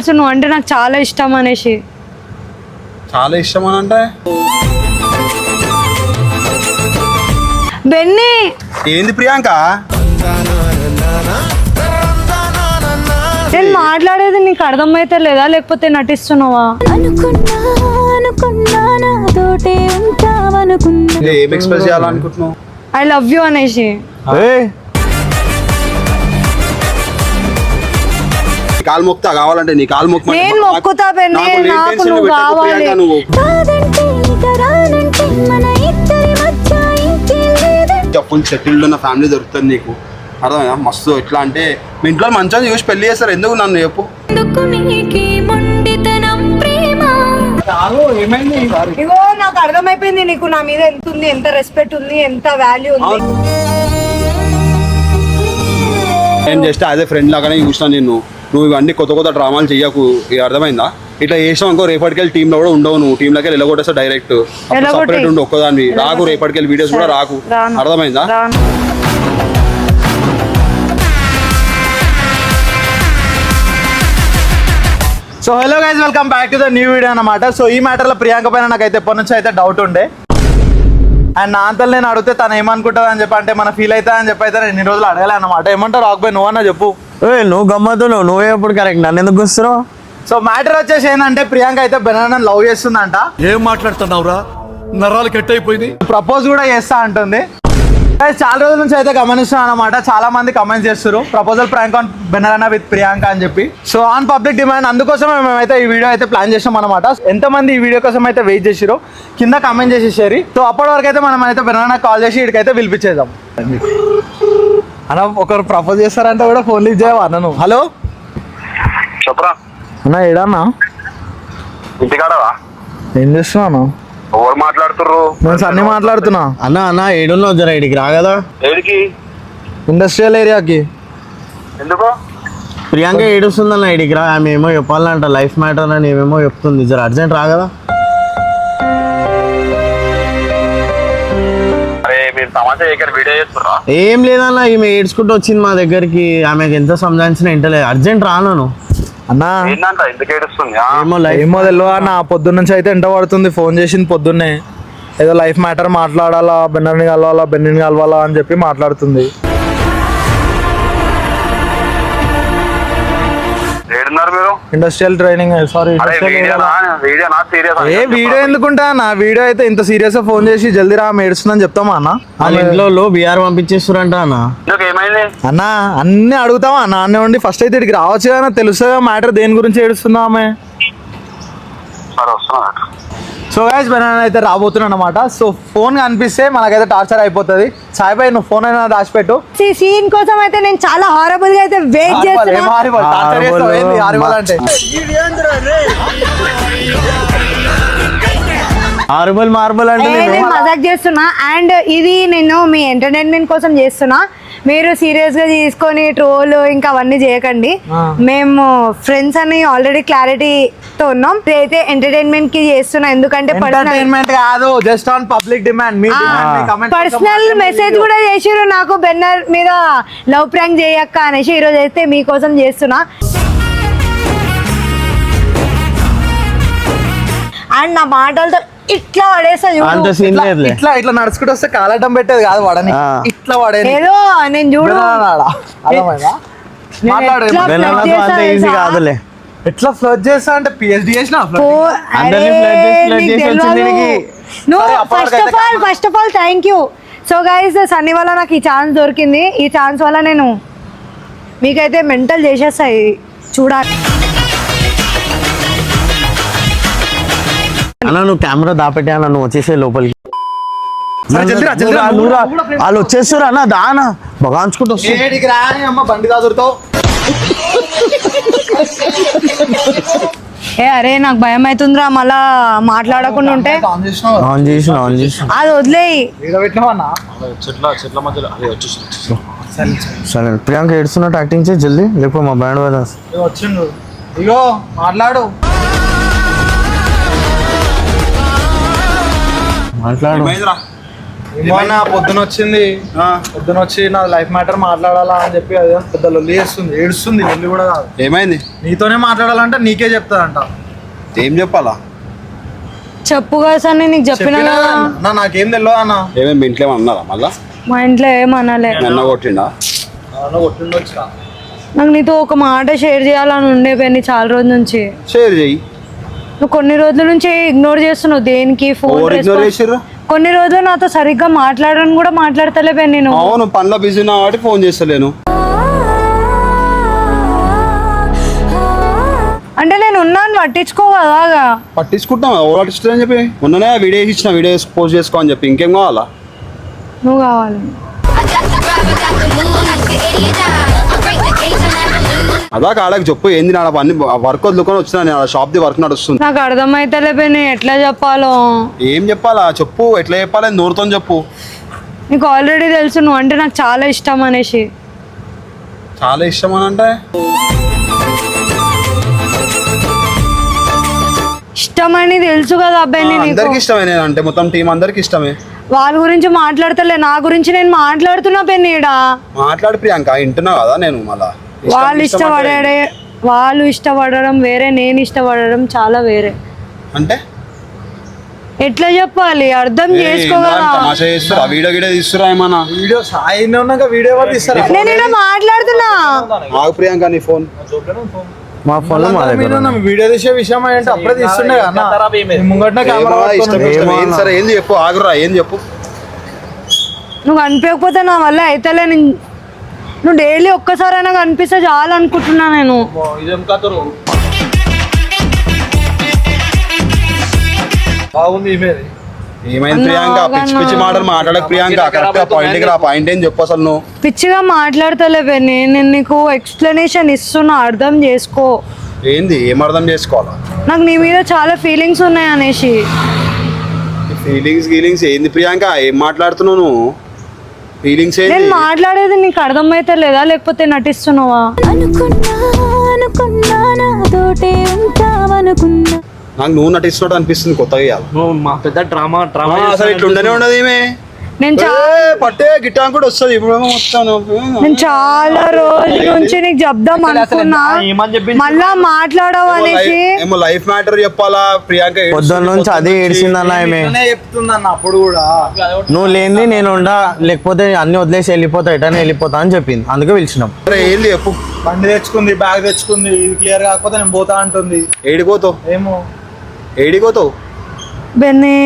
తెలుసు నువ్వు అంటే నాకు చాలా ఇష్టం అనేసి. చాలా ఇష్టం అని అంటే బెన్నీ ఏంది ప్రియాంక? నేను మాట్లాడేది నీకు అర్థమైతే లేదా లేకపోతే నటిస్తున్నావా? ఏం ఎక్స్ప్రెస్ చేయాలనుకుంటున్నావు? ఐ లవ్ యూ అనేసి. కాలు మొక్తా కావాలంటే నీ కాలు మొక్క. నేను మొక్కుతా బెన్నీ, నాకు నువ్వు కావాలి. ఫుల్ సెటిల్డ్ ఉన్న ఫ్యామిలీ దొరుకుతుంది నీకు, అర్థమైనా? మస్తు ఎట్లా అంటే మీ ఇంట్లో మంచిగా చూసి పెళ్లి చేస్తారు. ఎందుకు నన్ను చెప్పు. ఇగో నాకు అర్థమైపోయింది నీకు నా మీద ఎంత ఉంది, ఎంత రెస్పెక్ట్ ఉంది, ఎంత వాల్యూ ఉంది. నేను జస్ట్ అదే ఫ్రెండ్ లాగానే చూసినా నిన్ను. నువ్వు ఇవన్నీ కొత్త కొత్త డ్రామాలు చెయ్యకు, అర్థమైందా? ఇట్లా చేసావు అనుకో రేపటికెళ్ళి టీంలో కూడా ఉండవు. నువ్వు టీంలోకి వెళ్ళగొట్టేస్తా డైరెక్ట్. సపరేట్ ఉండు ఒక్కదాన్ని. రాకు రేపటికెళ్ళి వీడియోస్ కూడా రాకు, అర్థమైందా? So hello guys, welcome back to the new video అన్నమాట. సో ఈ మ్యాటర్లో ప్రియాంక పైన నాకైతే ఎప్పటి నుంచి అయితే డౌట్ ఉండే. అండ్ నా అంతలో నేను అడిగితే తను ఏమనుకుంటుంది అని చెప్పి, అంటే మన ఫీల్ అవుతా అని చెప్పి అయితే నేను ఇన్ని రోజులు అడగలే అన్నమాట. ఏమంటావు రాకపోయి నువ్వన్నా చెప్పు. నువ్వు గమ్మతున్నావు, నువ్వే ఎప్పుడు కరెక్ట్, నన్ను ఎందుకు వస్తున్నావు? సో మ్యాటర్ వచ్చేసి ఏంటంటే ప్రియాంక అయితే బెనానా లవ్ చేస్తుందంట. ఏం మాట్లాడుతున్నావురా, నరాలు కట్ అయిపోయింది. ప్రపోజ్ కూడా చేస్తా అంటుంది. చాలా రోజుల నుంచి అయితే గమనిస్తున్నాను అనమాట. చాలా మంది కమెంట్స్ చేస్తారు proposal prank on banana with Priyanka అని చెప్పి. సో ఆన్ పబ్లిక్ డిమాండ్, అందుకోసమే మేమైతే ఈ వీడియో అయితే ప్లాన్ చేసాం అనమాట. ఎంతమంది ఈ వీడియో కోసం అయితే వెయిట్ చేసిరో కింద కమెంట్ చేసేసారు. సో అప్పటి వరకు అయితే మనం అయితే బెనానా కాల్ చేసి వీడికైతే పిలిపించేద్దాం. అన్న ఒకరు ప్రపోజ్ చేస్తారంటే కూడా ఫోన్ లిఫ్ట్ చేయవా అన్న నువ్వు? హలో చెప్పరా అన్న, ఏడన్నా ఇంటికాడవా? ఏం చేస్తున్నాను? ఎవరు మాట్లాడుతుర్రు? నేను సన్నీ మాట్లాడుతున్నా. అన్న ఏడున్నావు, జర ఇడికి రా కదా. ఏడికి? ఇండస్ట్రియల్ ఏరియాకి. ఎందుకు? ప్రియాంక ఏడుస్తుందన్న, ఇడికి రా. ఆమె ఏమో చెప్పాలంట లైఫ్ మ్యాటర్ అని ఏమేమో చెప్తుంది. జర అర్జెంట్ రా కదా. అరే మీరు తమాషా వీడియో చేస్తుర్రా? ఏం లేదన్న, ఈమె ఏడ్చుకుంటూ వచ్చింది మా దగ్గరికి. ఆమెకి ఎంత సంజాయించినా ఇంటలేదు. అర్జెంట్ రాను అన్నా. ఏంటంట ఎందుకు ఏడుస్తుంది? ఏమో తెలియదు అన్న. పొద్దున్న నుంచి అయితే ఎంట పడుతుంది. ఫోన్ చేసింది పొద్దున్నే, ఏదో లైఫ్ మ్యాటర్ మాట్లాడాలా, బెన్నర్ని కలవాలా, బెన్నీని కలవాలా అని చెప్పి మాట్లాడుతుంది. Industrial training. సారీ, ఏ వీడియో ఎందుకుంటా అన్న? వీడియో అయితే ఇంత సీరియస్ గా ఫోన్ చేసి జల్దీ రా ఏడుస్తుందని చెప్తామా అన్న? వాళ్ళ ఇంట్లో బీఆర్ పంపించేస్తారంట అన్న. అన్న అన్ని అడుగుతావా అన్న? అన్నీ ఉండి ఫస్ట్ అయితే ఇక్కడికి రావచ్చు కదా, తెలుస్తుందా మ్యాటర్ దేని గురించి ఏడుస్తుందా ఆమె. సో గైస్ బెనానా అయితే రాబోతున్నా అనమాట. సో ఫోన్ కనిపిస్తే మనకైతే టార్చర్ అయిపోతుంది. సాయిబాయ్ నువ్వు ఫోన్ అయినా దాచిపెట్టు. సీన్ కోసం అయితే నేను చాలా హారబుల్ గా అయితే వెయిట్ చేస్తున్నా. మార్బల్ అంటే నేను మజాక్ చేస్తున్నా. అండ్ ఇది నేను మీ ఎంటర్టైన్మెంట్ కోసం చేస్తున్నా. మీరు సీరియస్ గా తీసుకొని ట్రోల్ ఇంకా అవన్నీ చేయకండి. మేము ఫ్రెండ్స్ అని ఆల్రెడీ క్లారిటీతో ఉన్నాం. అయితే ఎంటర్టైన్మెంట్ కి చేస్తున్నా, ఎందుకంటే just on public demand. Personal message కూడా చేసిరు నాకు, బెన్నర్ మీద లవ్ ప్రాంక్ చేయక్క అనేసి. ఈరోజు అయితే మీకోసం చేస్తున్నా. అండ్ నా మాటలతో ఇట్లా పడేస్తా. ఇట్లా ఇట్లా నడుచుకుంటూ వస్తే కాలటం పెట్టేది కాదు, వాడని ఇట్లా వాడేది. ఏదో నేను చూడు కాదులే. ఎట్లా ఫ్లడ్ చేస్తా అంటే పిహెచ్డి చేసిన. First of all thank you. So guys Sunny వల్ల నాకు ఈ ఛాన్స్ దొరికింది. ఈ ఛాన్స్ వల్ల నేను మీకైతే మెంటల్ చేసేస్తాయి చూడాలి. అన్న నువ్వు కెమెరా దాపెట్టే అన్న, నువ్వు వచ్చేసే లోపలికి. వాళ్ళు వచ్చేస్తారు అన్న, దానా బగాంచుకుంటూ బండి దాదురుతావు. ఏ అరే నాకు భయం అవుతుందిరా మళ్ళా మాట్లాడకుండా ఉంటే. ఆన్ చేసిన అది వదిలేయి. సరే ప్రియాంక ఏడుస్తున్నట్టు యాక్టింగ్ చేసి జల్దీ, లేకపోతే మా బ్యాండ్ వాళ్ళ వచ్చిండు. ఇగో మాట్లాడు ఏమన్నా పొద్దున వచ్చింది పొద్దున వచ్చి నా లైఫ్ మ్యాటర్ మాట్లాడాలా అని చెప్పి అదే పెద్ద లొల్లి చేస్తుంది, ఏడుస్తుంది. లొల్లి కూడా కాదు, ఏమైంది? నీతోనే మాట్లాడాలంటే నీకే చెప్తాదంట. ఏం చెప్పాలా? చెప్పు కదా సార్, నేను నీకు చెప్పినా కదా. అన్న నాకేం తెలియదు అన్న. ఏమేమి మీ ఇంట్లో ఏమన్నా అన్నారా మళ్ళా? మా ఇంట్లో ఏమనలే. నన్న కొట్టిండా? కొట్టిండొచ్చు. నాకు నీతో ఒక మాట షేర్ చేయాలని ఉండే పెన్ని చాలా రోజుల నుంచి. షేర్ చెయ్యి. నువ్వు కొన్ని రోజుల నుంచి ఇగ్నోర్ చేస్తున్నావు దేనికి ఫోన్. ఇగ్నోర్ చేసిర్రు? కొన్ని రోజులు నాతో సరిగ్గా మాట్లాడని కూడా మాట్లాడతలే పెన్ని నువ్వు. అవును, పనిలో బిజీ ఉన్నా కాబట్టి ఫోన్ చేస్తలేను. అంటే నేను ఉన్నాను పట్టించుకోవదా? పట్టించుకుంటాం, ఎవరు పట్టించుకుంటా అని చెప్పి మొన్ననే వీడియో ఇచ్చిన, వీడియో పోస్ట్ చేసుకో అని చెప్పి. ఇంకేం కావాలా? నువ్వు కావాలి. అదా కాడకి చెప్పు, ఏంది నా పని వర్క్ వదులుకొని వచ్చినా, నేను షాప్ ది వర్క్ నడుస్తుంది. నాకు అర్థమైతలే పెన్ని ఎట్లా చెప్పాలో. ఏం చెప్పాలా చెప్పు, ఎట్లా చెప్పాలి? నోరుతో చెప్పు. నీకు ఆల్రెడీ తెలుసు నువ్వు అంటే నాకు చాలా ఇష్టం అనేసి. చాలా ఇష్టం అని అంటే ఇష్టమని తెలుసు కదా అబ్బాయి. అందరికి ఇష్టమే, నేను అంటే మొత్తం టీం అందరికి ఇష్టమే. వాళ్ళ గురించి మాట్లాడతలే, నా గురించి నేను మాట్లాడుతున్నా పెన్నీడా. మాట్లాడు ప్రియాంక, వింటున్నా కదా నేను. మళ్ళా వాళ్ళు ఇష్టపడడం వేరే, నేను ఇష్టపడడం చాలా వేరే. అంటే ఎట్లా చెప్పాలి, అర్థం చేసుకోగలరా? తమాషా చేస్తారా? వీడియో గిడియో తీస్తురా ఏమన్నా? వీడియో సాయినే ఉన్నాక వీడియో వాళ్ళు తీస్తారా? నేను ఇలా మాట్లాడుతున్నా. ఆగు ప్రియాంక, నీ ఫోన్. మా ఫోన్ మా దగ్గర మీరు వీడియో తీసే విషయం అంటే అప్పుడే తీస్తుండే కదా ముంగట కెమెరా సరే ఏంది చెప్పు, ఆగురా ఏం చెప్పు. నువ్వు కనిపించకపోతే నా వల్ల అయితేలే. నువ్వు డైలీ ఒక్కసారైనా కనిపిస్తే చాలు అనుకుంటున్నా నేను. బాగుంది ఇమేది. ఏమైంది ప్రియాంక? పిచ్చి పిచ్చి మాటలు మాట్లాడక ప్రియాంక, కరెక్ట్ గా పాయింట్ రా. పాయింట్ ఏం చెప్పు అసలు నువ్వు. పిచ్చిగా మాట్లాడతలే పెన్ని, నేను నీకు ఎక్స్ప్లెనేషన్ ఇస్తున్నా, అర్థం చేసుకో. ఏంది, ఏం అర్థం చేసుకోవాలా? నాకు నీ మీద చాలా ఫీలింగ్స్ ఉన్నాయి అనేసి. ఫీలింగ్స్ ఏంది ప్రియాంక? ఏం మాట్లాడుతున్నావు నువ్వు? ఫీలింగ్స్ ఏంది? నేను మాట్లాడేది నీకు అర్థమైతే లేదా, లేకపోతే నటిస్తున్నావా? నాకు నువ్వు నటిస్తున్నట్టు అనిపిస్తుంది కొత్తగా ఇవాళ. నువ్వు మా పెద్ద డ్రామా అసలు ఇట్లుండనే ఉండదు ఈమె. నేను పట్టే గిట్టా కూడా వస్తుంది ఇప్పుడు మొత్తం. నేను చాలా రోజుల నుంచి నీకు చెప్దాం అనుకున్నా, మళ్ళా మాట్లాడవు అనేసి. ఏమో లైఫ్ మ్యాటర్ చెప్పాలా ప్రియాంక? పొద్దున్న నుంచి అదే ఏడ్చిందన్న ఆమె. చెప్తుందన్న అప్పుడు కూడా, నువ్వు లేనిది నేను ఉండా, లేకపోతే అన్ని వదిలేసి వెళ్ళిపోతా, ఎటనే వెళ్ళిపోతా అని చెప్పింది. అందుకే పిలిచినాం. ఏంది చెప్పు. బండి తెచ్చుకుంది, బ్యాగ్ తెచ్చుకుంది, ఇది క్లియర్ కాకపోతే నేను పోతా అంటుంది. ఏడిపోతావు? ఏమో ఏడిపోతావు బెన్నీ,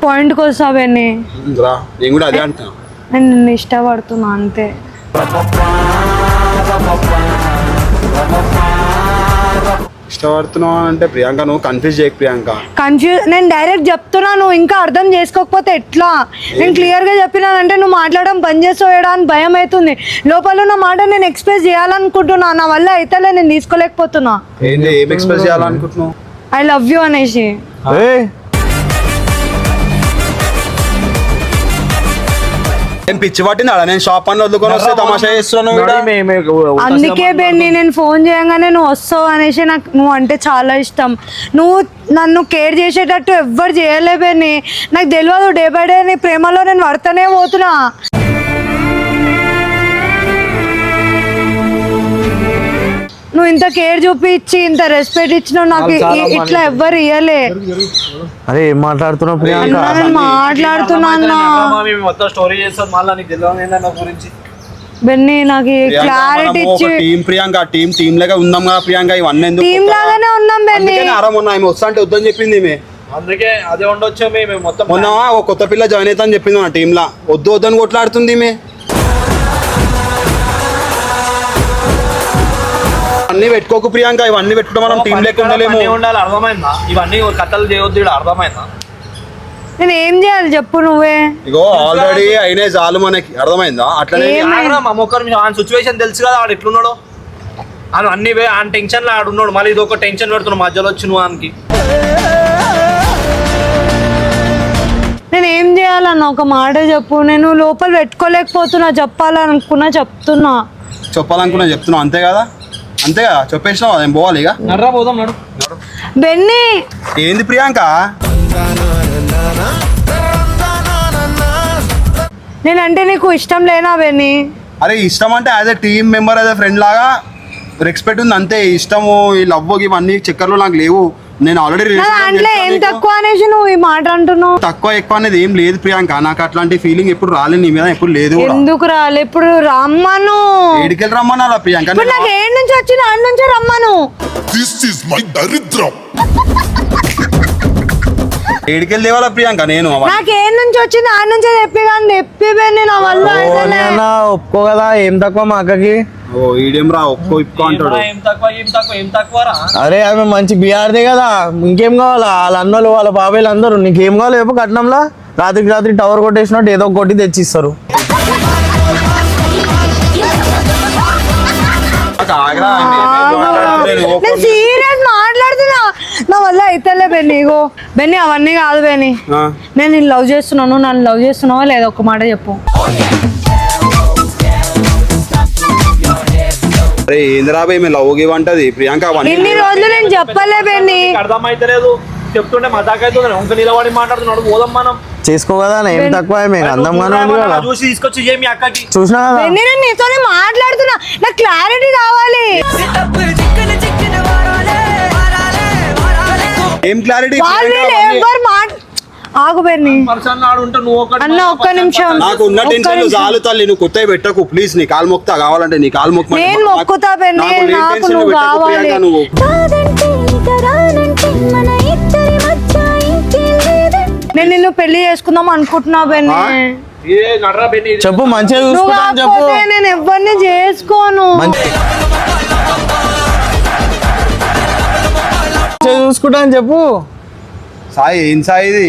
పాయింట్కి వస్తా బెన్నీ. రా, నేను కూడా అదే అంటున్నా. నేను నిన్ను ఇష్టపడుతున్నా అంతే. ఇష్టపడుతున్నావు అంటే ప్రియాంక నువ్వు కన్ఫ్యూజ్ చేయకు ప్రియాంక. నేను డైరెక్ట్ చెప్తున్నా, నువ్వు ఇంకా అర్థం చేసుకోకపోతే ఎట్లా? నేను క్లియర్గా చెప్పినానంటే నువ్వు మాట్లాడడం బంద్ చేసేయడా అని భయం అవుతుంది. లోపల ఉన్న మాట నేను ఎక్స్ప్రెస్ చేయాలనుకుంటున్నా, నా వల్ల అయితేలే, నేను తీసుకోలేకపోతున్నా. ఏంది, ఏం ఎక్స్ప్రెస్ చేయాలనుకుంటున్నావు? ఐ లవ్ యూ అనేసి. ఏం పిచ్చి పట్టింది ఆడ? నేను షాప్ అని వదులుకొని వస్తే తమాషా చేస్తున్నాను. అందుకే బెన్ని నేను ఫోన్ చేయగానే నువ్వు వస్తావు అనేసి. నాకు నువ్వు అంటే చాలా ఇష్టం. నువ్వు నన్ను కేర్ చేసేటట్టు ఎవ్వరు చేయలే బెన్ని. నాకు తెలియదు, డే బై డే నీ ప్రేమలో నేను పడతానే పోతున్నా. నువ్వు ఇంత కేర్ చూపించి ఇంత రెస్పెక్ట్ ఇచ్చినావు నాకు, ఇట్లా ఎవ్వరు ఇయ్యలే. అరే ఏం మాట్లాడుతున్నావు ప్రియాంక? మాట్లాడుతున్నా మొత్తం స్టోరీ చేస్తాను మళ్ళీ నీకు తెలియదు గురించి. బెన్నీ నాకు క్లారిటీ ఇచ్చి. టీం ప్రియాంక, టీం లాగా ఉందాం కదా ప్రియాంక. ఇవన్నీ ఎందుకు? టీం లాగానే ఉన్నాం బెన్నీ. మొన్న ఆమె వస్తా అంటే వద్దని చెప్పింది ఈమె. అందుకే అదే ఉండొచ్చు. మేము మొత్తం మొన్న ఒక కొత్త పిల్ల జాయిన్ అవుతా అని చెప్పింది మన టీంలా. వద్దు వద్దని కొట్లాడుతుంది ఈమె. అన్ని పెట్టుకోకు ప్రియాంక, ఇవన్నీ పెట్టుకుంటే మనం టీం లెక్క ఉండలేము. ఉండాలి, అర్థమైందా? ఇవన్నీ కథలు చేయొద్దు, అర్థమైందా? నేను ఏం చేయాలి చెప్పు నువ్వే. ఇగో ఆల్రెడీ అయినా చాలు మనకి, అర్థమైందా? అట్లనే సిచ్యువేషన్ తెలుసు కదా, ఆడు ఎట్లున్నాడు అని. అన్ని ఆ టెన్షన్ లో ఆడున్నాడు, మళ్ళీ ఇది ఒక టెన్షన్ పెడుతున్నాడు మధ్యలో వచ్చి నువ్వు ఆయనకి. నేను ఏం చేయాలన్న ఒక మాట చెప్పు. నేను లోపల పెట్టుకోలేకపోతున్నా, చెప్పాలనుకున్నా చెప్తున్నా. చెప్పాలనుకున్నా చెప్తున్నా, అంతే కదా? అంతే కదా, చెప్పేసినావు. అదేం పోవాలి ఇక. నడ్రా పోదాం, నడు. బెన్నీ ఏంది ప్రియాంక? నేనంటే నీకు ఇష్టం లేనా బెన్ని? అరే ఇష్టం అంటే as a team member as a friend లాగా రెస్పెక్ట్ ఉంది అంతే. ఇష్టము ఈ లవ్ ఇవన్నీ చక్కర్లు నాకు లేవు. నేను ఆల్రెడీ నా దాంట్లో ఏం తక్కువ అనేసి నువ్వు ఈ మాట అంటున్నావు? తక్కువ ఎక్కువ అనేది ఏం లేదు ప్రియాంక. నాకు అట్లాంటి ఫీలింగ్ ఎప్పుడు రాలేదు నీ మీద, ఎప్పుడు లేదు కూడా. ఎందుకు రాలే? ఇప్పుడు రమ్మను. ఏడికెళ్ళి రమ్మన్నా ప్రియాంక? ఇప్పుడు నాకు ఏడు నుంచి వచ్చింది ఆడి నుంచే రమ్మను. ఏడికెళ్ళి తేవాలా ప్రియాంక? నేను నాకు ఏడు నుంచి వచ్చింది ఆడి నుంచే చెప్పి కానీ చెప్పి బెన్ని నా వల్ల అయితేలే. ఒప్పుకో కదా, ఏం తక్కువ మా అక్కకి? ఓ ఈడేం రా ఒక్కో ఇప్పుకో అంటాడు. అరే ఆమె మంచి బీఆర్దే కదా, ఇంకేం కావాలా? వాళ్ళ అన్నలు వాళ్ళ బాబాయ్లు అందరూ నీకేం కావాలి చెప్పు? కట్నంలా రాత్రికి రాత్రి టవర్ కొట్టేసినట్టు ఏదో ఒకటి తెచ్చిస్తారు. నేను సీరియస్ మాట్లాడుతున్నా, నా వల్ల అయితేలే బెన్ని. ఇగో బెన్ని అవన్నీ కాదు బెన్ని, నేను నిన్ను లవ్ చేస్తున్నాను. నన్ను లవ్ చేస్తున్నావా లేదా? ఒక్క మాట చెప్పు. అరే ఏందిరా భయ్ మీ లవ్ గివ్ అంటది ప్రియాంక. ఇన్ని రోజులు నేను చెప్పలే బెన్ని. అర్థమైతలేదు, చెప్తుంటే మజాక్ అవుతుంది. ఇంకా నిలబడి మాట్లాడుతున్నాడు, పోదాం మనం. చేసుకో కదా, ఏం తక్కువ అందంగానే ఉంది కదా. చూసి తీసుకొచ్చి చేయి మీ అక్కకి. చూసినా కదా. బెన్ని నేను నీతోనే మాట్లాడుతున్నా, నాకు క్లారిటీ కావాలి. ఏం క్లారిటీ? ఆగు బెన్ని అన్న ఒక్క నిమిషం. నాకు ఉన్న టెన్షన్ చాలు తల్లి, నువ్వు కొత్తవి పెట్టకు ప్లీజ్. నీ కాలు మొక్తా కావాలంటే నీ కాలు మొక్క. నేను మొక్కుతా బెన్ని, నాకు నువ్వు కావాలి. నేను నిన్ను పెళ్లి చేసుకుందాం అనుకుంటున్నా బెన్ని. చెప్పు, మంచిగా నువ్వు చూసుకుంటా అని చెప్పు. కాకపోతే నేను ఎవరిని చేసుకోను. మంచిగా చూసుకుంటా అని చెప్పు. సాయి ఏం సాయి ఇది?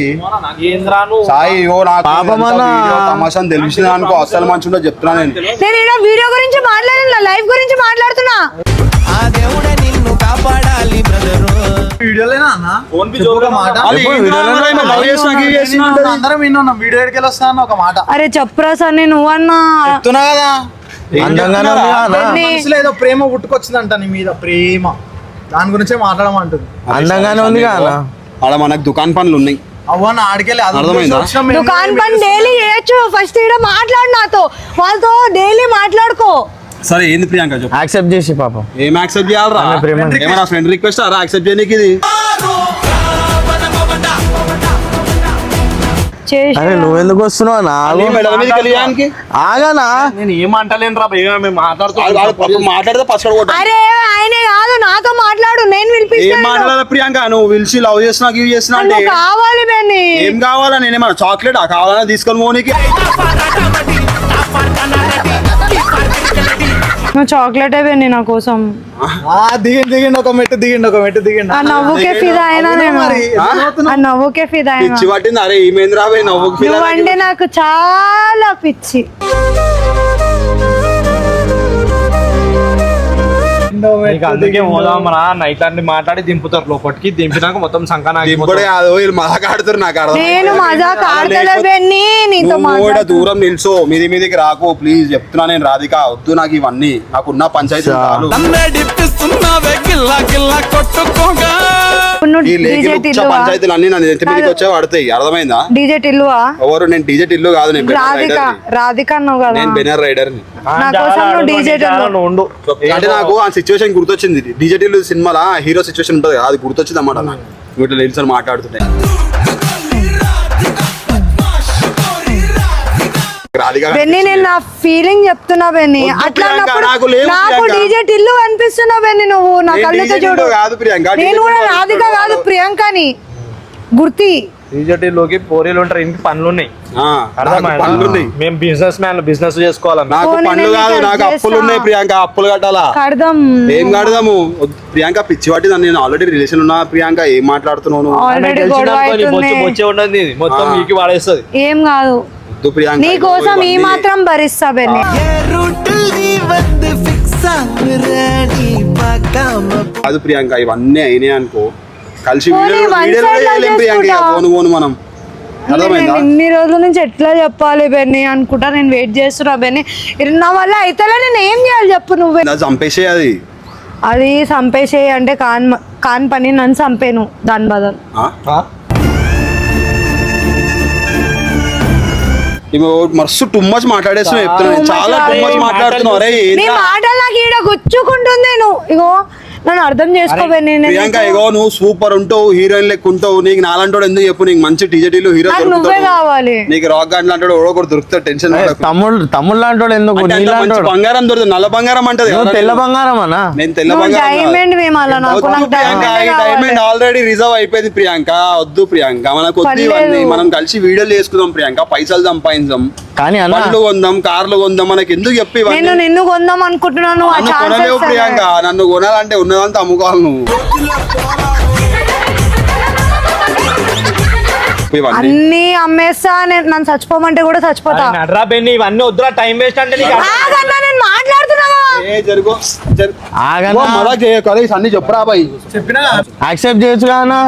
సాయి ఓ నాకు పాపమన్నా. తమాషా తెలిసిన అనుకో, అస్సలు మంచిగా చెప్తున్నా నేను. నేను ఇలా వీడియో గురించి మాట్లాడిన, లైఫ్ గురించి మాట్లాడుతున్నా. వీడియోలేనా అన్న? అందరం విన్నాం. వీడియో ఎడికెళ్ళి వస్తా అన్న ఒక మాట. అరే చెప్పురా సార్, నేను నువ్వన్నా చెప్తున్నా కదా, అందంగానే ఉంది కదా అన్న. మనసులో ఏదో ప్రేమ పుట్టుకొచ్చిందంట నీ మీద, ప్రేమ. దాని గురించే మాట్లాడమంటుంది. అందంగానే ఉంది కదా అన్న. అలా మనకు దుకాణం పనులు ఉన్నాయి. అవ్వన్న ఆడికెళ్ళి అర్థమైందా? దుకాణం పని డైలీ చేయొచ్చు. ఫస్ట్ ఇక్కడ మాట్లాడు నాతో, వాళ్ళతో డైలీ మాట్లాడుకో. సరే ఏంది ప్రియాంక చెప్పు. యాక్సెప్ట్ చేసి పాపం. ఏం యాక్సెప్ట్ చేయాలరా? ఆమె ప్రేమ. ఏమన్నా ఫ్రెండ్ రిక్వెస్ట్ అరా యాక్సెప్ట్ చేయడానికి? ఇది చేసి అరే నువ్వెందుకు వస్తున్నావు? అన్నీ మెడల మీదకి వెళ్ళడానికి? ఆగానా? నేను ఏం అంటలేను రా భయ్యా, మేము మాట్లాడితే పచ్చడి కొట్ట. అరే ఆయనే కాదు, నాతో మాట్లాడు, నేను ఏం పిలిపిస్తాను. మాట్లాడాలి ప్రియాంక? నువ్వు పిలిచి లవ్ చేస్తున్నా గివ్ చేస్తున్నా అంటే నువ్వు కావాలి బెన్ని. ఏం కావాలా? నేనేమన్నా చాక్లెట్ కావాలని తీసుకొని మోనికి? నువ్వు చాక్లెటే బెన్ని నా కోసం. దిగండి ఒక మెట్టు, దిగండి. ఆ నవ్వుకే ఫిదా అయినా నేను, ఆ నవ్వుకే ఫిదా అయినా. పిచ్చి పట్టింది. అరే ఏమేంద్రా భయ్ నవ్వుకు నువ్వంటే నాకు చాలా పిచ్చి. అందుకే పోదాం రా, నైట్ అన్ని మాట్లాడి దింపుతారు లోపలికి. దింపినాక మొత్తం సంకనా ఇప్పుడు కాదు వీళ్ళు మజాక్ ఆడుతారు. నాకు అర్థం నేను మజాక్ ఆడతలే బెన్ని, నీతో కూడా దూరం నిల్చో, మీదికి రాకు ప్లీజ్ చెప్తున్నా నేను. రాధిక వద్దు నాకు ఇవన్నీ, నాకున్న పంచాయతీ చాలు. ఈ లేకి పంచాయతీలు అన్ని నా నెత్తి మీదకి వచ్చే పడతాయి. అర్థమైందా? డీజే టిల్లువా? ఎవరు? నేను డీజే టిల్లు కాదు, నేను రాధిక అన్నావు కదా. నేను బెనర్ రైడర్ ని. నా కోసం నువ్వు డీజే టిల్లు. అంటే నాకు ఆ సిచ్యువేషన్ గుర్తొచ్చింది. డీజే టిల్లు సినిమాలో హీరో సిచ్యువేషన్ ఉంటుంది కదా, అది గుర్తొచ్చింది అన్నమాట నాకు. వీటిలో నిల్చొని మాట్లాడుతుంటే బెన్ని, నేను నా ఫీలింగ్ చెప్తున్నా బెన్ని. అట్లా నాకు డీజే టిల్లు అనిపిస్తున్నా బెన్ని. నువ్వు నా కళ్ళతో చూడు. నేను కూడా రాధిక కాదు ప్రియాంకని గుర్తి. డీజేటీలోకి పోరీలు ఉంటారు, ఇంటికి పనులు ఉన్నాయి. మేము బిజినెస్ మ్యాన్, బిజినెస్ చేసుకోవాలి. నాకు పనులు కాదు, నాకు అప్పులు ఉన్నాయి ప్రియాంక. అప్పులు కట్టాలా? కడదాం. ఏం కడదాము ప్రియాంక? పిచ్చి పట్టింది. నేను ఆల్రెడీ రిలేషన్ ఉన్నా ప్రియాంక. ఏం మాట్లాడుతున్నాను? మొత్తం మీకు వాడేస్తుంది. ఏం కాదు, నీ కోసం ఈ మాత్రం భరిస్తా బెన్ని. కాదు ప్రియాంక, ఇవన్నీ అయినాయి అనుకో, కలిసి పోను మనం. నేను ఇన్ని రోజుల నుంచి ఎట్లా చెప్పాలి బెన్ని అనుకుంటా నేను వెయిట్ చేస్తున్నా బెన్ని. నా వల్ల అయితే నేను ఏం చేయాలి చెప్పు నువ్వే. చంపేసే అది చంపేసేయి అంటే కాన్ పని నన్ను చంపేను దాని బదులు. ఇవి మస్తు టూ మచ్ మాట్లాడేస్తున్నావు చెప్తున్నా చాలా టూ మచ్ మాట్లాడుతున్నావు. అరే నీ మాటలు నాకు ఈడ గుచ్చుకుంటుంది. నువ్వు ఇగో నన్ను అర్థం చేసుకోవే. ప్రియాంక ఇగో నువ్వు సూపర్ ఉంటావు, హీరోయిన్ లెక్క ఉంటావు. నీకు నాలంటాడు ఎందుకు చెప్పు, నీకు మంచి టీజీటీలు హీరో నువ్వే దొరుకుతాడు, కావాలి. నీకు రాక్ గార్డ్ లాంటాడు ఎవడో ఒకటి దొరుకుతాడు. టెన్షన్ తమ్ముళ్ళు లాంటోడు ఎందుకు, మంచి నీలాంటోడు బంగారం దొరుకుతుంది. నల్ల బంగారం అంటది నువ్వు తెల్ల బంగారం అన్నా. నేను తెల్ల నువ్వు బంగారం డైమండ్ వేమాల నాకు. వద్దు నాకు ప్రియాంక, ఈ diamond డైమండ్ కావాలి. ఆల్రెడీ రిజర్వ్ అయిపోయింది ప్రియాంక. వద్దు ప్రియాంక, మనకు వద్దు ఇవన్నీ. పర్లేదు. మనం కలిసి వీడియోలు చేసుకుందాం ప్రియాంక, పైసలు సంపాదించాం, కానీ అన్న బండ్లు కొందాం, కార్లు కొందాం. మనకి ఎందుకు చెప్పి ఇవన్నీ? నేను నిన్ను కొందాం అనుకుంటున్నాను. ఆ నన్ను ఛాన్సెస్ కొనలేవు ప్రియాంక, నన్ను కొనాలంటే ఉన్నదంతా అమ్ముకోవాలి నువ్వు. ఇవన్నీ అన్ని అమ్మేస్తా. నన్ను చచ్చిపోమంటే కూడా చచ్చిపోతా. నడ్రా బెన్ని ఇవన్నీ వద్దురా, టైం వేస్ట్ అంటే నీకు ఆగన్నా, నేను మాట్లాడుతున్నా. ఆగన్నా. మజాక్ చేయకు, అరే అన్ని చెప్పురా బాయ్. చెప్పినా యాక్సెప్ట్ చేయొచ్చు కదా.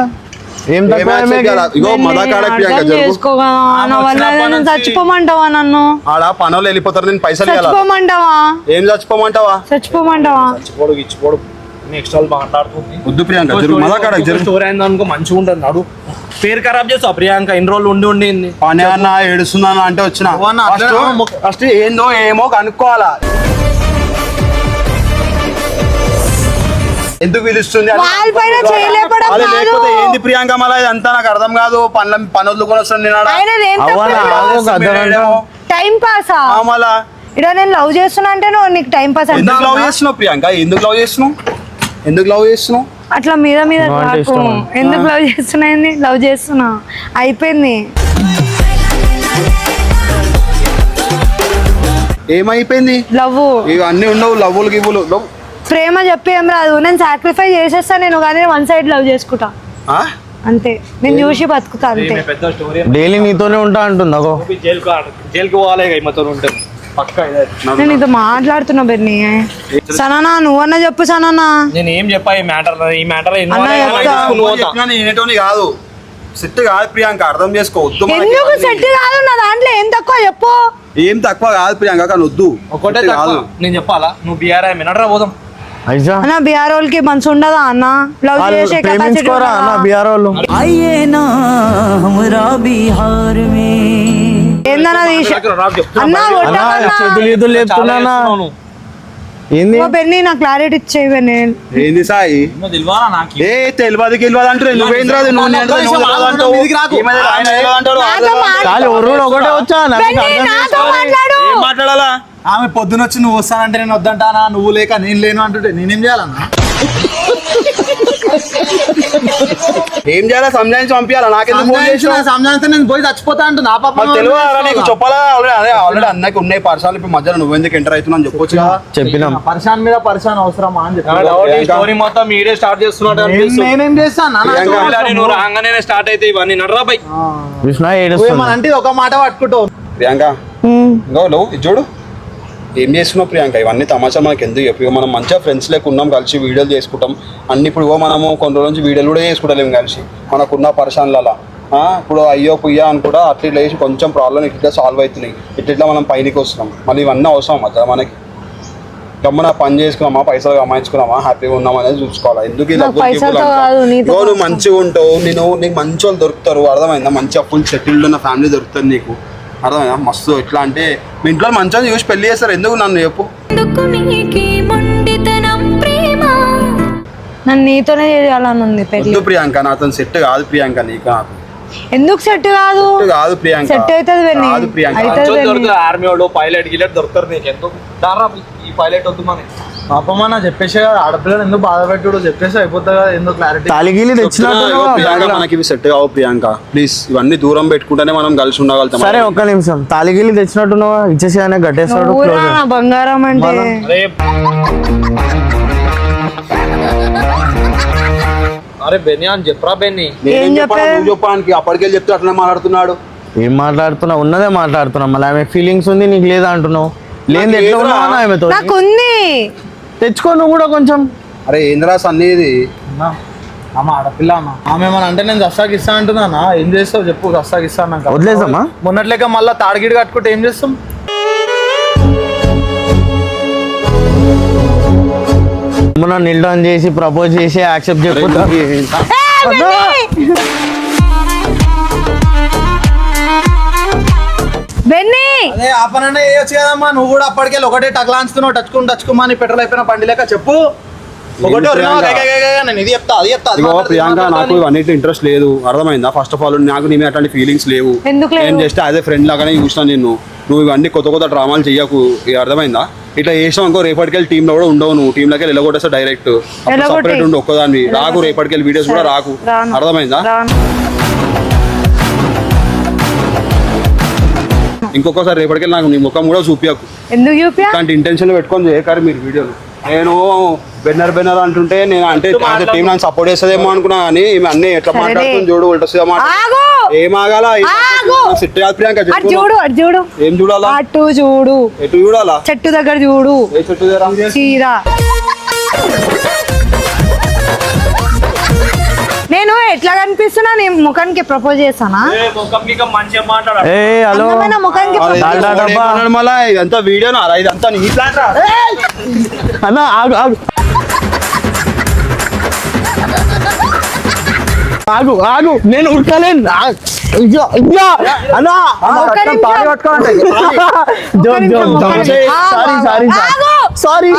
ఏం తక్కువ ఇగో మదాకాడ ప్రియాంక అర్థం జరుగు. చేసుకోగా. నా వల్ల నన్ను చచ్చిపోమంటావా? నన్ను ఆడ పనులు వెళ్ళిపోతారు, నేను పైసలు ఇవ్వాలి. చచ్చిపోమంటావా? ఏం చచ్చిపోమంటావా? చచ్చిపోమంటావా? ఇచ్చిపోడు నెక్స్ట్ వాళ్ళు మాట్లాడుతుంది. వద్దు ప్రియాంక జరుగు, మదాకాడ జరుగు. స్టోరీ అయింది అనుకో మంచిగా ఉంటుంది. నడు పేరు ఖరాబ్ చేస్తావు ప్రియాంక. ఇన్ని రోజులు ఉండి పని అన్న ఏడుస్తున్నాను అంటే వచ్చిన అవ్వన్నా, అట్లనే ఫస్ట్ ఏందో ఏమో కనుక్కోవాలా. ఎందుకు పిలుస్తుంది అని వాళ్ళపైన చేయలేపడం అలా కాదు. లేకపోతే ఏంది ప్రియాంక, మళ్ళీ ఇదంతా నాకు అర్థం కాదు. పనులు కొని వస్తుంది నేను ఆడ. ఆయనది ఏం అవ్వనా, తప్పు? టైం పాసా? మళ్ళా ఇక్కడ నేను లవ్ చేస్తున్నా అంటే నువ్వు నీకు టైం పాస్ అంటే ఎందుకు లవ్ చేస్తున్నావు ప్రియాంక? ఎందుకు లవ్ చేస్తున్నావు? ఎందుకు లవ్ చేస్తున్నావు? అట్లా మీద మీద నువ్వు అంటే రాకు. ఇష్టమా? ఎందుకు లవ్ చేస్తున్నా? లవ్ చేస్తున్నా అయిపోయింది. ఏమైపోయింది? లవ్ ఇవన్నీ ఉండవు, లవ్వులు గివ్వులు లవ్. ప్రేమ చెప్పి ఏం రాదు. నేను సాక్రిఫై చేసేస్తా నేను, కానీ వన్ సైడ్ లవ్ చేసుకుంటా ఆ? అంతే. నేను చూసి బతుకుతా అంతే. పెద్ద స్టోరీ. డైలీ నీతోనే ఉంటా అంటుంది అగో. జైలుకి పోవాలి ఈమెతో ఉంటే పక్కా ఇదే. నేను నీతో మాట్లాడుతున్నా బెన్ని. సనానా నువ్వన్నా చెప్పు సనానా. నేను ఏం చెప్పా ఈ మ్యాటర్ అన్న చెప్తా. నువ్వు చెప్పినా నేను వినేటోని కాదు. సెట్ కాదు ప్రియాంక, అర్థం చేసుకోవద్దు. ఎందుకు సెట్ కాదు? నా దాంట్లో ఏం తక్కువ చెప్పు. ఏం తక్కువ కాదు ప్రియాంక, కానీ వద్దు. ఒకటే సెట్ కాదు కాదు. నేను చెప్పాలా? నువ్వు బీఆర్ఐ మినడ్రా పోదాం. అయిజా అన్న బీఆర్ వాళ్ళకి మనసు ఉండదా అన్న? లవ్ వాళ్ళు చేసే కెపాసిటీ ప్రేమించుకోరా అన్న బీఆర్ వాళ్ళు. ఏందన్నా తీసి అన్న అన్న కొట్టకన్నా. చేతులు ఈదులు లేపుతున్నానా ఏంది? ఓ బెన్ని నాకు క్లారిటీ ఇచ్చేవి నేను. ఏంది సాయి? తెలియాలా నాకు? ఏ తెలియదు గెలవదు అంటారు. నువ్వేంద్రా నువ్వు నేను అంటే నువ్వు తెలియదు అంటావు. ఈమె ఆయన తెలియదు అంటాడు. నాతో మాట్లాడు. చాలు ఒర్రుడు ఒకటే వచ్చా నాకు బెన్ని, అర్థం నాతో చేసుకోవాలి. మాట్లాడు. ఏం మాట్లాడాలా? ఆమె పొద్దున వచ్చి నువ్వు వస్తానంటే నేను వద్దంటానా, నువ్వు లేక నేను లేను అంటుంటే నేనేం చేయాలన్నా? ఏం చేయాలా? సంజాయించి పంపించాలా? నాకెందుకు ఫోన్ చేసినావు? సంజానిస్తే నేను పోయి చచ్చిపోతా అంటుంది. ఆ పాప నాకు తెలియదా నీకు? చెప్పాలా? ఆల్రెడీ అన్నకి ఉన్నాయి పర్సాలు. ఇప్పుడు మధ్యలో నువ్వెందుకు ఎంటర్ అవుతున్నావు అని చెప్పొచ్చు కదా. చెప్పినాం. పరిశాన్ మీద పరిశాన్ అవసరమా అని చెప్పి స్టోరీ మొత్తం మీరే స్టార్ట్ చేస్తున్నాడు. నేనేం చేస్తాను? నువ్వు రాగానే స్టార్ట్ అయితే ఇవన్నీ నడరా పై కృష్ణ ఏడుస్తుంది. అంటే ఒక మాట పట్టుకుంటావు. ప్రియాంక ఇంకో నువ్వు ఇది చూడు, ఏం చేస్తున్నావు ప్రియాంక? ఇవన్నీ తమాషా మనకి ఎందుకు చెప్పి? మనం మంచిగా ఫ్రెండ్స్ లేక ఉన్నాం, కలిసి వీడియోలు చేసుకుంటాం అన్ని. ఇప్పుడు మనము కొన్ని రోజుల నుంచి వీడియోలు కూడా చేసుకుంటలేము కలిసి, మనకున్న పరిశాన్లలో. ఇప్పుడు అయ్యో పుయ్యా అని కూడా అట్లా ఇట్లా వేసి కొంచెం ప్రాబ్లం ఇట్లా సాల్వ్ అవుతున్నాయి. ఇట్లా మనం పైనకి వస్తున్నాం. మళ్ళీ ఇవన్నీ అవసరం మధ్య మనకి. గమ్మన పని చేసుకున్నామా, పైసలు కమాయించుకున్నామా, హ్యాపీగా ఉన్నామా అనేది చూసుకోవాలి. ఎందుకు ఇలా పైసలతో కాదు, నీతో నువ్వు మంచిగా ఉంటావు, నీకు మంచి వాళ్ళు దొరుకుతారు. అర్థమైందా? మంచిగా ఫుల్ సెటిల్డ్ ఉన్న ఫ్యామిలీ దొరుకుతుంది నీకు. అర్థమైనా? మస్తు ఎట్లా అంటే మీ ఇంట్లో మంచిగా చూసి పెళ్లి చేస్తారు. ఎందుకు నన్ను చెప్పు? నన్ను నీతోనే చేయాలని ఉంది పెళ్లి. వద్దు ప్రియాంక, నాతో సెట్ కాదు ప్రియాంక. నీకు నాకు ఎందుకు సెట్ కాదు? సెట్ కాదు ప్రియాంక. సెట్ అవుతుంది బెన్ని. కాదు ప్రియాంక. అవుతుంది బెన్ని. దొరుకుతారు ఆర్మీ వాళ్ళు, పైలట్ గిలెట్ దొరుకుతారు. నీకు ఎందుకు దారా ఈ పైలట్ వద్దు మన పాపమ్మా. నా చెప్పేసి ఆడపిల్లని ఎందుకు బాధ పెట్టుడు చెప్పేసి అయిపోతుంది కదా. ఎందుకు క్లారిటీ తాలిగిలి తెచ్చినట్టు ప్రియాంక మనకి ఇవి సెట్ కావు ప్రియాంక. ప్లీజ్ ఇవన్నీ దూరం పెట్టుకుంటేనే మనం కలిసి ఉండగలుగుతాం. సరే ఒక్క నిమిషం. తాలిగిలి తెచ్చినట్టున్నావా? ఇచ్చేసి ఆయన గట్టేస్తాడు. ఊరా నా బంగారం అంటే. అరే బెన్ని అని చెప్పరా బెన్ని. నేను చెప్పాను, నువ్వు చెప్పడానికి అప్పటికెళ్ళి చెప్తే అట్లా మాట్లాడుతున్నాడు. ఏం మాట్లాడుతున్నా? ఉన్నదే మాట్లాడుతున్నా. మళ్ళీ ఆమె ఫీలింగ్స్ ఉంది, నీకు లేదా అంటున్నావు. లేని ఎట్లా ఉన్నావు ఆమెతో? నాకు ఉంది. తెచ్చుకో నువ్వు కూడా కొంచెం. అరే ఏంద్రా సన్నీది? అమ్మ ఆడపిల్ల అన్న. ఆమె ఏమన్నా అంటే నేను దస్తాకి ఇస్తా అంటున్నా. ఏం చేస్తావు చెప్పు? దస్తాకి ఇస్తా అన్నాక వదిలేసామా? మొన్నట్లేక మళ్ళీ తాడిగిడి కట్టుకుంటే ఏం చేస్తాం? మొన్న నిల్ డౌన్ చేసి ప్రపోజ్ చేసి యాక్సెప్ట్ చెప్పుతా. బెన్నీ అదే ఆ పనన్నా వేయొచ్చు కదమ్మా, నువ్వు కూడా అప్పటికెళ్ళి ఒకటే టక్లాంచుతున్నావు, టచ్చుకుమా నీ పెట్రోల్ అయిపోయిన బండి లేక చెప్పు. ఒకటే నేను ఇది చెప్తా అది చెప్తా. ఇగో ప్రియాంక, నాకు ఇవన్నిటి ఇంట్రెస్ట్ లేదు, అర్థమైందా? ఫస్ట్ ఆఫ్ ఆల్ నాకు నీ మీద అట్లాంటి ఫీలింగ్స్ లేవు. ఎందుకు లేవు? నేను జస్ట్ యాజ్ ఏ ఫ్రెండ్ లాగానే చూసినా నిన్ను. నువ్వు ఇవన్నీ కొత్త డ్రామాలు చెయ్యకు, ఇక అర్థమైందా? ఇట్లా చేసావు అనుకో రేపటికెళ్ళి టీంలో కూడా ఉండవు, నువ్వు టీంలోకి వెళ్ళగొట్టేస్తా డైరెక్ట్. సపరేట్ ఉండు ఒక్కదాన్ని, రాకు రేపటికెళ్ళి వీడియోస్ కూడా రాకు, అర్థమైందా? ఇంకొకసారి రేపటికెళ్ళి నాకు నీ ముఖం కూడా చూపించకు. ఎందుకు చూపియా? ఇట్లాంటి ఇంటెన్షన్ పెట్టుకొని చేయకారు మీరు వీడియోలు. నేను బెన్నర్ అంటుంటే నేను అంటే టీం నాకు సపోర్ట్ చేస్తుందేమో అనుకున్నా, కానీ ఈమె అన్ని ఎట్లా మాట్లాడుతుంది చూడు, ఉల్టా మాట ఏం ఆగాల సెట్ కాదు ప్రియాంక. చూడు అటు చూడు, ఏం చూడాలా? అటు చూడు, ఎటు చూడాలా? చెట్టు దగ్గర చూడు, ఏ చెట్టు దగ్గర? చీర. నేను ఎట్లా కనిపిస్తున్నా? నీ ముఖానికి ప్రపోజ్ చేస్తానా? ఏ హలో అందమైన ముఖానికి మళ్ళా ఇదంతా వీడియో నా ఇదంతా నీ ప్లాన్ రా. అన్న ఆగు ఆగు ఆగు ఆగు, నేను ఉడకలేను. అన్నా సారీ.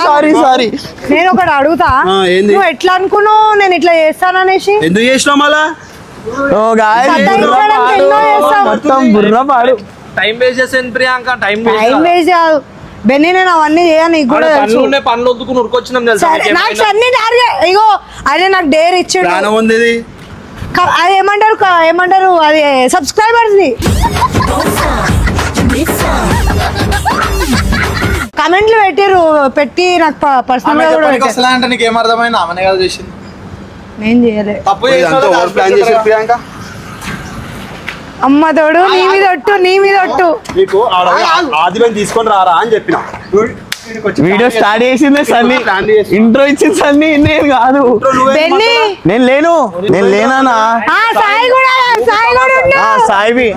నేను ఒకటి అడుగుతా, ఏంది? నువ్వు ఎట్లా అనుకున్నావు నేను ఇట్లా చేస్తాననేసి? ఎందుకు చేసినావు మళ్ళా? మొత్తం బుర్రపాడు. టైం వేస్ట్ చేసేది ప్రియాంక, టైం వేస్ట్ కాదు బెన్నీ, నేను అవన్నీ చేయను, నీకు కూడా తెలుసు. పనులు వద్దుకుని ఉరుకొచ్చినాం తెలుసా? సరే, నాకు అన్ని ఇగో అదే నాకు డేర్ ఇచ్చాడు. ప్రాణం ఉంది ఇది. అది ఏమంటారు అది సబ్స్క్రైబర్స్ ది కమెంట్లు పెట్టి నాకు పర్సనల్ గా కూడా పెట్టారు. అంటే నీకు ఏం అర్థమైంది? ఆమెనే కదా చేసింది, నేను చేయలే. తప్పు ఇదంతా ఓవర్ ప్లాన్ చేసి ప్రియాంక. అమ్మ తోడు, నీ మీద ఒట్టు నీకు ఆదివారం తీసుకొని రారా అని చెప్పిన. వీడియో స్టార్ట్ చేసిందే సన్నీ, ఇంట్రో ఇచ్చింది సన్నీ, నేను కాదు. బెన్నీ నేను లేనా? సాయి కూడా సాయిబి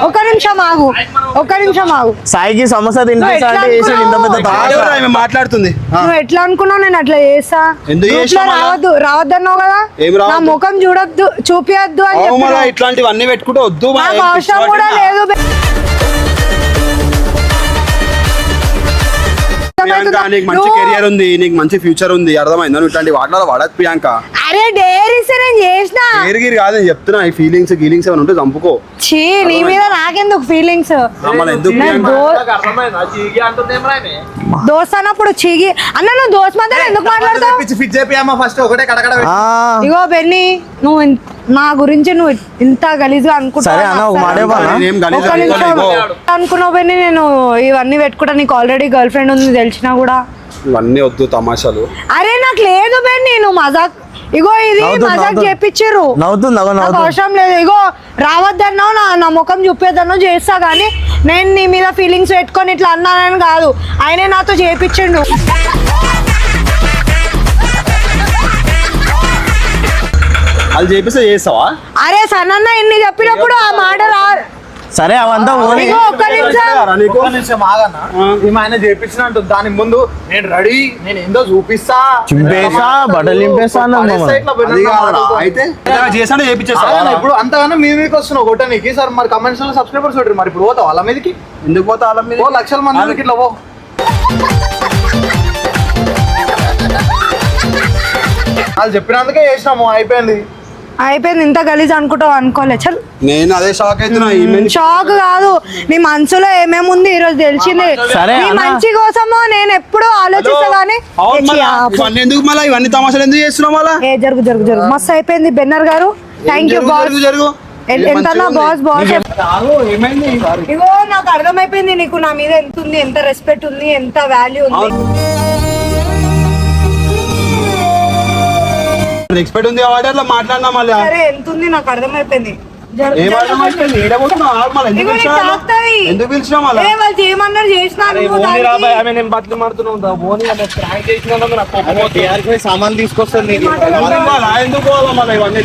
ఒక నిమిషం ఆగు. సాయికి సమస్య తినిపిస్తా అంటే చేసాడు ఇంత పెద్ద తమాషా. మాట్లాడుతుంది. నువ్వు ఎట్లా అనుకున్నావు నేను అట్లా చేస్తా? రావద్దన్నావు కదా, నా ముఖం చూపియద్దు అని చెప్పి. ఇట్లాంటివన్నీ పెట్టుకుంటే వద్దు, నాకు అవసరం కూడా లేదు. నీకు మంచి కెరియర్ ఉంది, నీకు మంచి ఫ్యూచర్ ఉంది, అర్థమైందా? నువ్వు ఇట్లాంటి వాటిలో వాడదు ప్రియాంక. అరే డేర్ ఇస్తే నేను చేసిన డేర్ కాదు నేను చెప్తున్నా. ఈ ఫీలింగ్స్ ఏమైనా ఉంటే చంపుకో. ఛీ, నీ మీద నాకెందుకు ఫీలింగ్స్? దోస్త్ అన్నప్పుడు చీగి అన్న, నువ్వు దోస్త్ మధ్య ఎందుకు మాట్లాడతావు? ఫస్ట్ ఒకటే కడకడ. ఇగో బెన్నీ, నువ్వు నా గురించి నువ్వు ఇంత గలీజ్గా అనుకుంటావు బెన్నీ. నేను ఇవన్నీ పెట్టుకుంటా, నీకు ఆల్రెడీ గర్ల్ ఫ్రెండ్ ఉంది తెలిసినా కూడా. ఇవన్నీ వద్దు తమాషాలు. అరే నాకు లేదు బెన్నీ, నువ్వు మజాక్. ఇగో ఇది మజాక్ చేపించారు, అవసరం లేదు. ఇగో రావద్దన్నావు, నా ముఖం చూపేద్దన్నావు చేస్తా, కానీ నేను నీ మీద ఫీలింగ్స్ పెట్టుకొని ఇట్లా అన్నానని కాదు, ఆయనే నాతో చేపించిండు. వాళ్ళు చేపిస్తే చేస్తావా? అరే సన్న ఇన్ని చెప్పినప్పుడు ఆ మాట సరే అవంతా ఒక్క నిమిషం ఆగన్నా. ఆయన చేపించినట్టు దాని ముందు నేను రెడీ, నేను ఏందో చూపిస్తా, చింపేసా బట్టలు నింపేసా ఇప్పుడు అంతగానో మీ మీదకి వస్తున్నావు ఒకటే నీకు. సార్ మరి కమెంట్స్ లో సబ్స్క్రైబర్స్ ఉంటారు, మరి ఇప్పుడు పోతావు వాళ్ళ మీదకి? ఎందుకు పోతా వాళ్ళ మీద? లక్షల మంది ఇట్లా పో. వాళ్ళు చెప్పినందుకే చేసినాము, అయిపోయింది. ఇంత గలీజ్ అనుకోలే. చల్, నేను అదే షాక్ అవుతున్నా. షాక్ కాదు, నీ మనసులో ఏమేమి ఉంది ఈ రోజు తెలిసింది. నీ మంచి కోసము నేను ఎప్పుడు ఆలోచిస్తా, కానీ ఎందుకు మళ్ళీ ఇవన్నీ తమాషాలు ఎందుకు చేస్తున్నావు? మళ్ళీ జరుగు మస్తు అయిపోయింది బెన్నర్ గారు. Thank you boss. ఎంత బాస్ ఇగో నాకు అర్థమైపోయింది నీకు నా మీద ఎంత ఉంది, ఎంత రెస్పెక్ట్ ఉంది, ఎంత వాల్యూ ఉంది. రెస్పెక్ట్ ఉంది ఆర్డర్ లో మాట్లాడినా మళ్ళీ. సరే ఎంత ఉంది నాకు అర్థమైపోయింది. ఎందుకు పిలిచినా మళ్ళీ? వాళ్ళు చేయమన్నారు చేసినాను. సామాన్ తీసుకొస్తుంది. ఎందుకు మళ్ళీ ఇవన్నీ